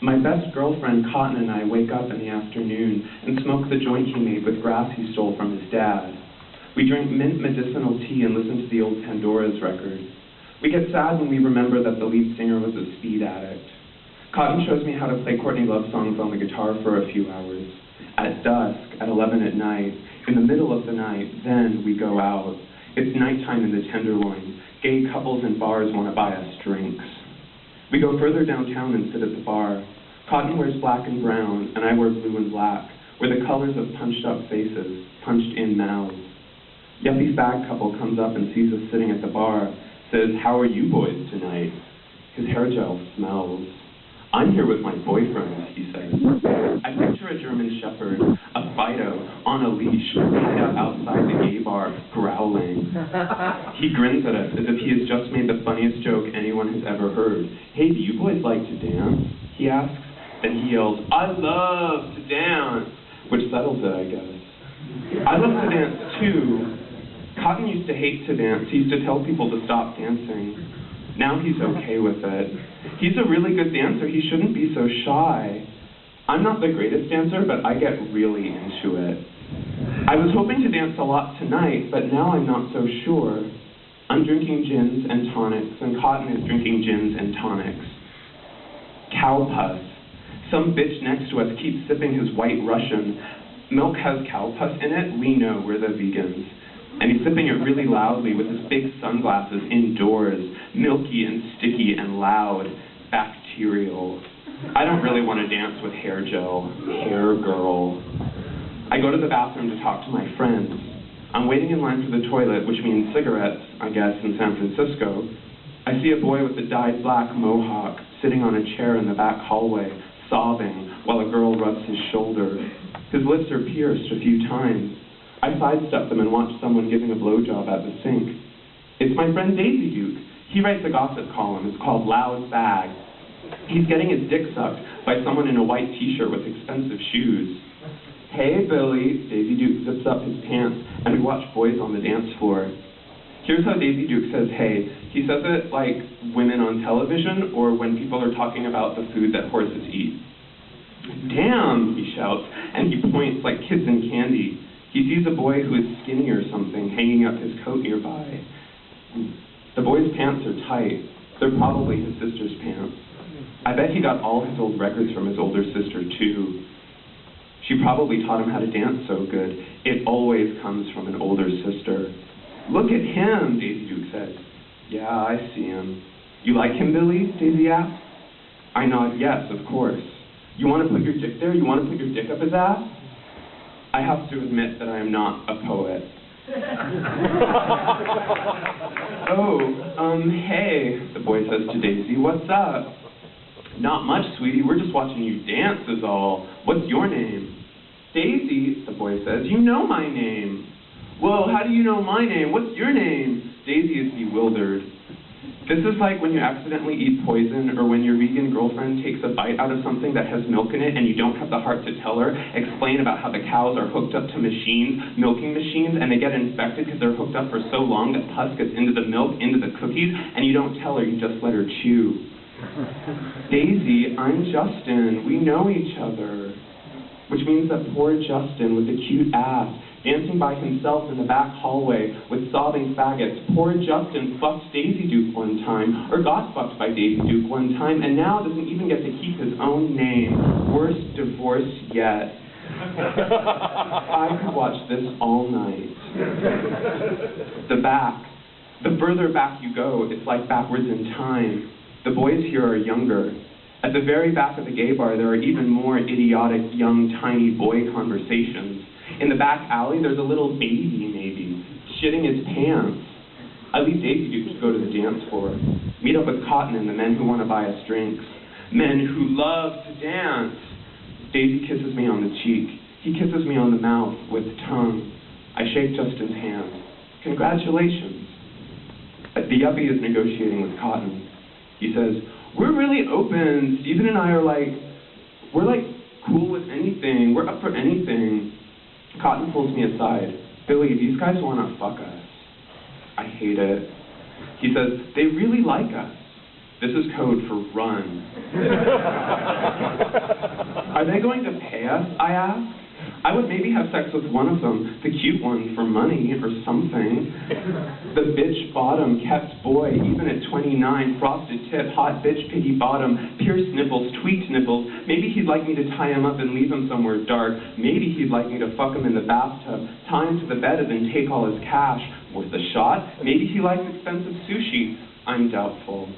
My best girlfriend, Cotton, and I wake up in the afternoon and smoke the joint he made with grass he stole from his dad. We drink mint medicinal tea and listen to the old Pandora's record. We get sad when we remember that the lead singer was a speed addict. Cotton shows me how to play Courtney Love songs on the guitar for a few hours. At dusk, at 11 at night, in the middle of the night, then we go out. It's nighttime in the Tenderloin. Gay couples in bars want to buy us drinks. We go further downtown and sit at the bar. Cotton wears black and brown, and I wear blue and black. We're the colors of punched-up faces, punched-in mouths. Yuppie fag couple comes up and sees us sitting at the bar, says, "How are you boys tonight?" His hair gel smells. "I'm here with my boyfriend," he says. I picture a German shepherd, a Fido, on a leash, tied up outside the gay bar, growling. He grins at us as if he has just made the funniest joke anyone has ever heard. "Hey, do you boys like to dance?" he asks. Then he yells, "I love to dance," which settles it, I guess. I love to dance too. Cotton used to hate to dance. He used to tell people to stop dancing. Now he's okay with it. He's a really good dancer. He shouldn't be so shy. I'm not the greatest dancer, but I get really into it. I was hoping to dance a lot tonight, but now I'm not so sure. I'm drinking gins and tonics, and Cotton is drinking gins and tonics. Cow pus. Some bitch next to us keeps sipping his White Russian. Milk has cow pus in it. We know, we're the vegans. And he's sipping it really loudly with his big sunglasses indoors, milky and sticky and loud, bacterial. I don't really want to dance with hair gel, hair girl. I go to the bathroom to talk to my friends. I'm waiting in line for the toilet, which means cigarettes, I guess, in San Francisco. I see a boy with a dyed black mohawk sitting on a chair in the back hallway, sobbing, while a girl rubs his shoulder. His lips are pierced a few times. I sidestep them and watch someone giving a blowjob at the sink. It's my friend Daisy Duke. He writes a gossip column. It's called Loud Bag. He's getting his dick sucked by someone in a white t-shirt with expensive shoes. "Hey, Billy," Daisy Duke zips up his pants, and we watch boys on the dance floor. Here's how Daisy Duke says hey. He says it like women on television or when people are talking about the food that horses eat. "Damn," he shouts, and he points like kids in candy. He sees a boy who is skinny or something hanging up his coat nearby. The boy's pants are tight. They're probably his sister's pants. I bet he got all his old records from his older sister, too. She probably taught him how to dance so good. It always comes from an older sister. "Look at him," Daisy Duke says. "Yeah, I see him." "You like him, Billy?" Daisy asks. I nod, "Yes, of course." "You want to put your dick there? You want to put your dick up his ass?" I have to admit that I am not a poet. Hey, the boy says to Daisy, "What's up?" "Not much, sweetie. We're just watching you dance is all. What's your name?" "Daisy," the boy says. "You know my name." "Whoa, how do you know my name? What's your name?" Daisy is bewildered. This is like when you accidentally eat poison or when your vegan girlfriend takes a bite out of something that has milk in it and you don't have the heart to tell her, explain about how the cows are hooked up to machines, milking machines, and they get infected because they're hooked up for so long that pus gets into the milk, into the cookies, and you don't tell her, you just let her chew. "Daisy, I'm Justin. We know each other." Which means that poor Justin with the cute ass, dancing by himself in the back hallway with sobbing faggots. Poor Justin fucked Daisy Duke one time, or got fucked by Daisy Duke one time, and now doesn't even get to keep his own name. Worst divorce yet. I could watch this all night. The back. The further back you go, it's like backwards in time. The boys here are younger. At the very back of the gay bar, there are even more idiotic, young, tiny boy conversations. In the back alley, there's a little baby, maybe, shitting his pants. I leave Daisy Duke to go to the dance floor, meet up with Cotton and the men who want to buy us drinks. Men who love to dance. Daisy kisses me on the cheek. He kisses me on the mouth with tongue. I shake Justin's hand. "Congratulations." The yuppie is negotiating with Cotton. He says, "We're really open. Stephen and I are we're cool with anything. We're up for anything." Cotton pulls me aside. "Billy, these guys want to fuck us." I hate it. He says, "They really like us." This is code for run. Are they going to pay us, I asked. I would maybe have sex with one of them, the cute one, for money or something. The bitch bottom kept boy, even at 29, frosted tip, hot bitch piggy bottom, pierced nipples, tweaked nipples. Maybe he'd like me to tie him up and leave him somewhere dark. Maybe he'd like me to fuck him in the bathtub, tie him to the bed and then take all his cash. Worth a shot? Maybe he likes expensive sushi. I'm doubtful.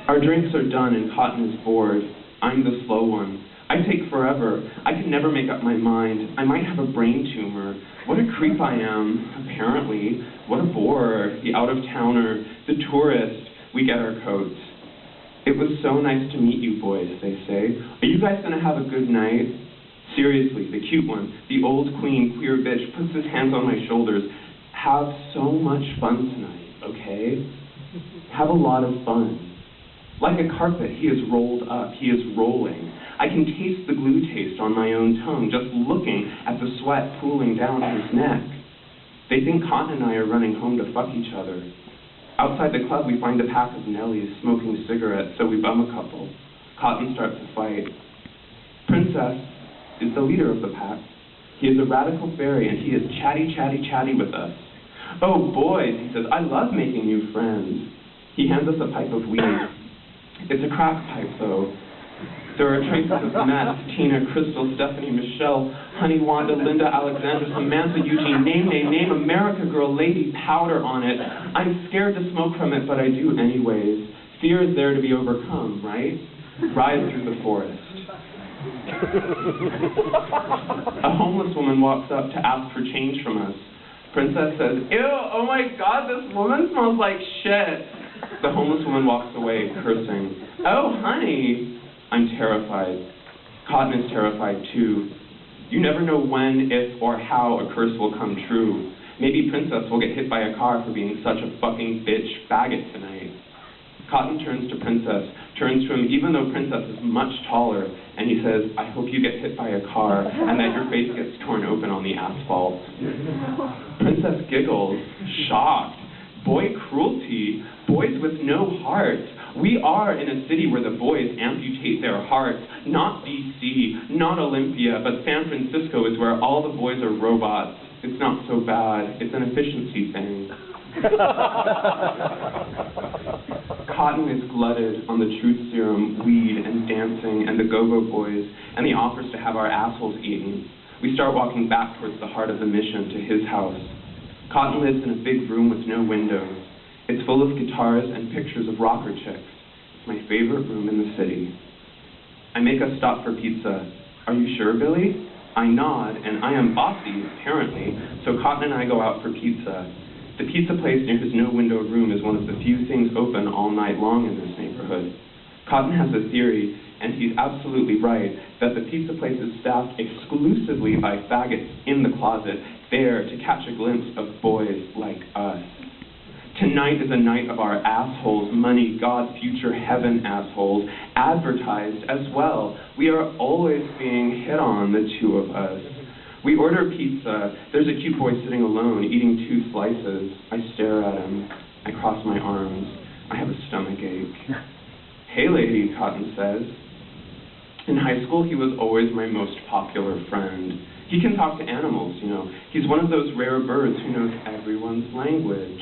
Our drinks are done and Cotton is bored. I'm the slow one. I take forever. I can never make up my mind. I might have a brain tumor. What a creep I am, apparently. What a bore. The out-of-towner, the tourist. We get our coats. It was so nice to meet you boys, they say. Are you guys going to have a good night? Seriously, the cute one, the old queen, queer bitch, puts his hands on my shoulders. Have so much fun tonight, okay? Have a lot of fun. Like a carpet, he is rolled up, he is rolling. I can taste the glue taste on my own tongue, just looking at the sweat pooling down his neck. They think Cotton and I are running home to fuck each other. Outside the club, we find a pack of Nellies smoking cigarettes, so we bum a couple. Cotton starts a fight. Princess is the leader of the pack. He is a radical fairy, and he is chatty with us. Oh, boys, he says, I love making new friends. He hands us a pipe of weed. It's a crack pipe, though. There are traces of Matt, Tina, Crystal, Stephanie, Michelle, Honey, Wanda, Linda, Alexandra, Samantha, Eugene, name, America Girl, Lady, powder on it. I'm scared to smoke from it, but I do anyways. Fear is there to be overcome, right? Ride through the forest. A homeless woman walks up to ask for change from us. Princess says, ew, oh my God, this woman smells like shit. The homeless woman walks away, cursing. Oh, honey. I'm terrified. Cotton is terrified, too. You never know when, if, or how a curse will come true. Maybe Princess will get hit by a car for being such a fucking bitch faggot tonight. Cotton turns to Princess, turns to him even though Princess is much taller, and he says, I hope you get hit by a car and that your face gets torn open on the asphalt. Princess giggles, shocked. Boy cruelty, boys with no hearts. We are in a city where the boys amputate their hearts. Not DC, not Olympia, but San Francisco is where all the boys are robots. It's not so bad. It's an efficiency thing. Cotton is glutted on the truth serum, weed, and dancing, and the go-go boys, and the offers to have our assholes eaten. We start walking back towards the heart of the mission, to his house. Cotton lives in a big room with no windows. It's full of guitars and pictures of rocker chicks. It's my favorite room in the city. I make us stop for pizza. Are you sure, Billy? I nod, and I am bossy, apparently, so Cotton and I go out for pizza. The pizza place near his no-window room is one of the few things open all night long in this neighborhood. Cotton has a theory, and he's absolutely right, that the pizza place is staffed exclusively by faggots in the closet, there to catch a glimpse of boys like us. Tonight is a night of our assholes, money, God, future, heaven assholes, advertised as well. We are always being hit on, the two of us. We order pizza. There's a cute boy sitting alone, eating 2 slices. I stare at him. I cross my arms. I have a stomach ache. Hey, lady, Cotton says. In high school, he was always my most popular friend. He can talk to animals, you know. He's one of those rare birds who knows everyone's language.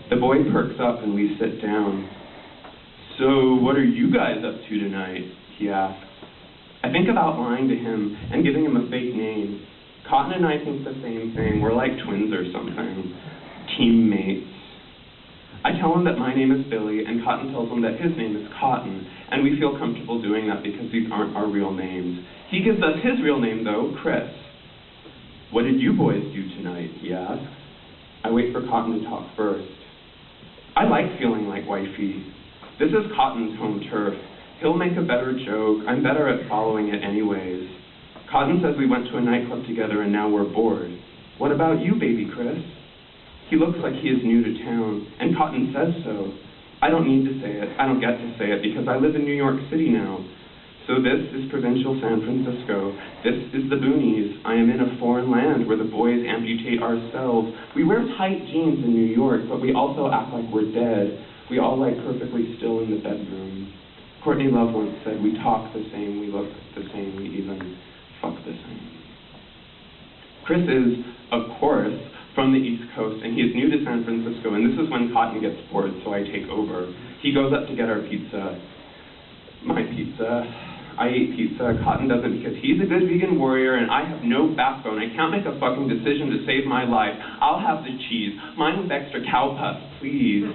The boy perks up and we sit down. So, what are you guys up to tonight? He asks. I think about lying to him and giving him a fake name. Cotton and I think the same thing. We're like twins or something. Teammates. I tell him that my name is Billy, and Cotton tells him that his name is Cotton, and we feel comfortable doing that because these aren't our real names. He gives us his real name, though, Chris. What did you boys do tonight? He asks. I wait for Cotton to talk first. I like feeling like wifey. This is Cotton's home turf. He'll make a better joke. I'm better at following it anyways. Cotton says we went to a nightclub together and now we're bored. What about you, baby Chris? He looks like he is new to town, and Cotton says so. I don't need to say it. I don't get to say it because I live in New York City now. So this is provincial San Francisco. This is the boonies. I am in a foreign land where the boys amputate ourselves. We wear tight jeans in New York, but we also act like we're dead. We all lie perfectly still in the bedroom. Courtney Love once said, we talk the same, we look the same, we even fuck the same. Chris is, of course, from the East Coast, and he is new to San Francisco, and this is when Cotton gets bored, so I take over. He goes up to get our pizza. My pizza. I ate pizza, Cotton doesn't because he's a good vegan warrior and I have no backbone. I can't make a fucking decision to save my life. I'll have the cheese. Mine with extra cow pus, please.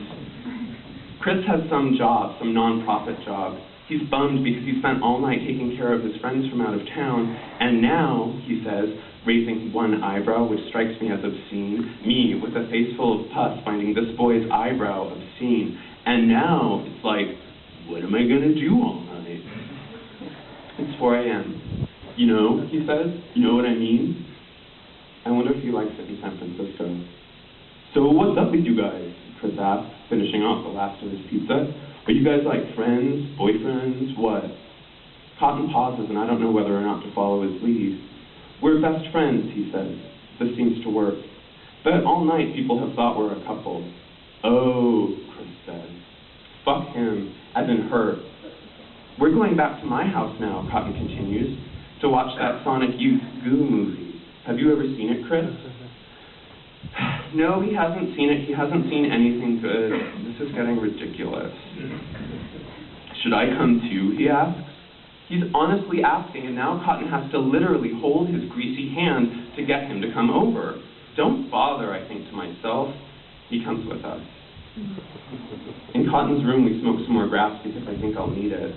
Chris has some job, some non-profit job. He's bummed because he spent all night taking care of his friends from out of town, and now, he says, raising one eyebrow, which strikes me as obscene, me, with a face full of pus, finding this boy's eyebrow obscene. And now, it's like, what am I gonna do all night? It's 4 a.m. You know, he says, you know what I mean? I wonder if he likes it in San Francisco. So what's up with you guys? Chris asked, finishing off the last of his pizza. Are you guys like friends, boyfriends, what? Cotton pauses and I don't know whether or not to follow his lead. We're best friends, he says. This seems to work. But all night people have thought we're a couple. Oh, Chris says. Fuck him, as in her. We're going back to my house now, Cotton continues, to watch that Sonic Youth Goo movie. Have you ever seen it, Chris? No, he hasn't seen it. He hasn't seen anything good. This is getting ridiculous. Should I come too, he asks. He's honestly asking, and now Cotton has to literally hold his greasy hand to get him to come over. Don't bother, I think to myself. He comes with us. In Cotton's room, we smoke some more grass because I think I'll need it.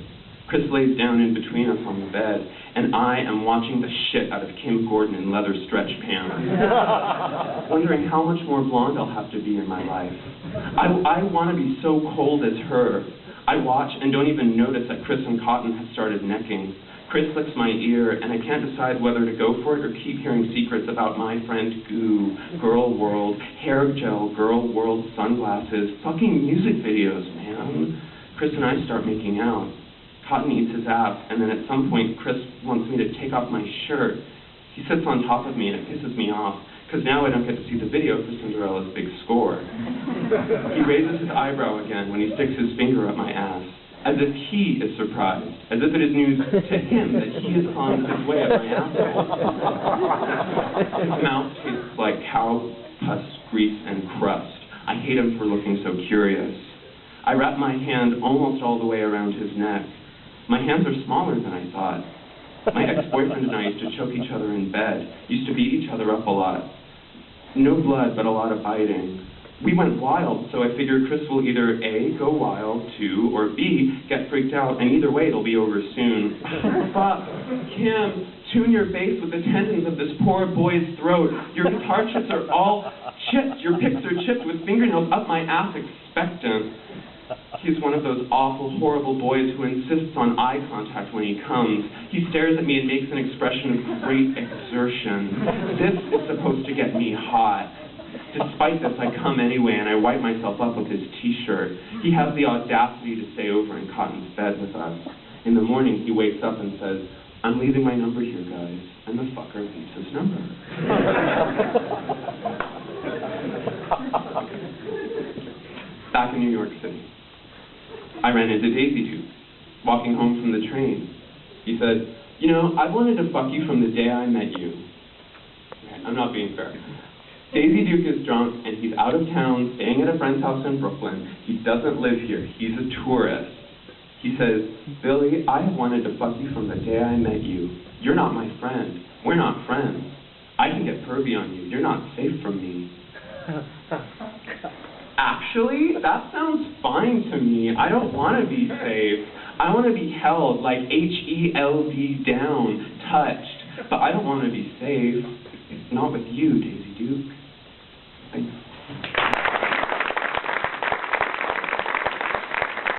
Chris lays down in between us on the bed, and I am watching the shit out of Kim Gordon in leather stretch pants, wondering how much more blonde I'll have to be in my life. I want to be so cold as her. I watch and don't even notice that Chris and Cotton have started necking. Chris licks my ear, and I can't decide whether to go for it or keep hearing secrets about my friend Goo, Girl World, hair gel, Girl World sunglasses, fucking music videos, man. Chris and I start making out. Cotton eats his ass, and then at some point, Chris wants me to take off my shirt. He sits on top of me, and it pisses me off, because now I don't get to see the video for Cinderella's big score. He raises his eyebrow again when he sticks his finger up my ass, as if he is surprised, as if it is news to him that he is on his way at my asshole. His mouth tastes like cow pus, grease, and crust. I hate him for looking so curious. I wrap my hand almost all the way around his neck. My hands are smaller than I thought. My ex-boyfriend and I used to choke each other in bed, used to beat each other up a lot. No blood, but a lot of biting. We went wild, so I figured Chris will either A, go wild, 2, or B, get freaked out, and either way it'll be over soon. Fuck, Kim, tune your bass with the tendons of this poor boy's throat. Your guitar chips are all chipped. Your picks are chipped with fingernails up my ass expectant. He's one of those awful, horrible boys who insists on eye contact when he comes. He stares at me and makes an expression of great exertion. This is supposed to get me hot. Despite this, I come anyway, and I wipe myself up with his t-shirt. He has the audacity to stay over in Cotton's bed with us. In the morning, he wakes up and says, I'm leaving my number here, guys. And the fucker leaves his number. Back in New York City, I ran into Daisy Duke, walking home from the train. He said, you know, I've wanted to fuck you from the day I met you. Okay, I'm not being fair. Daisy Duke is drunk, and he's out of town, staying at a friend's house in Brooklyn. He doesn't live here. He's a tourist. He says, Billy, I have wanted to fuck you from the day I met you. You're not my friend. We're not friends. I can get pervy on you. You're not safe from me. Actually, that sounds fine to me. I don't want to be safe. I want to be held, like H-E-L-D down, touched. But I don't want to be safe. Not with you, Daisy Duke.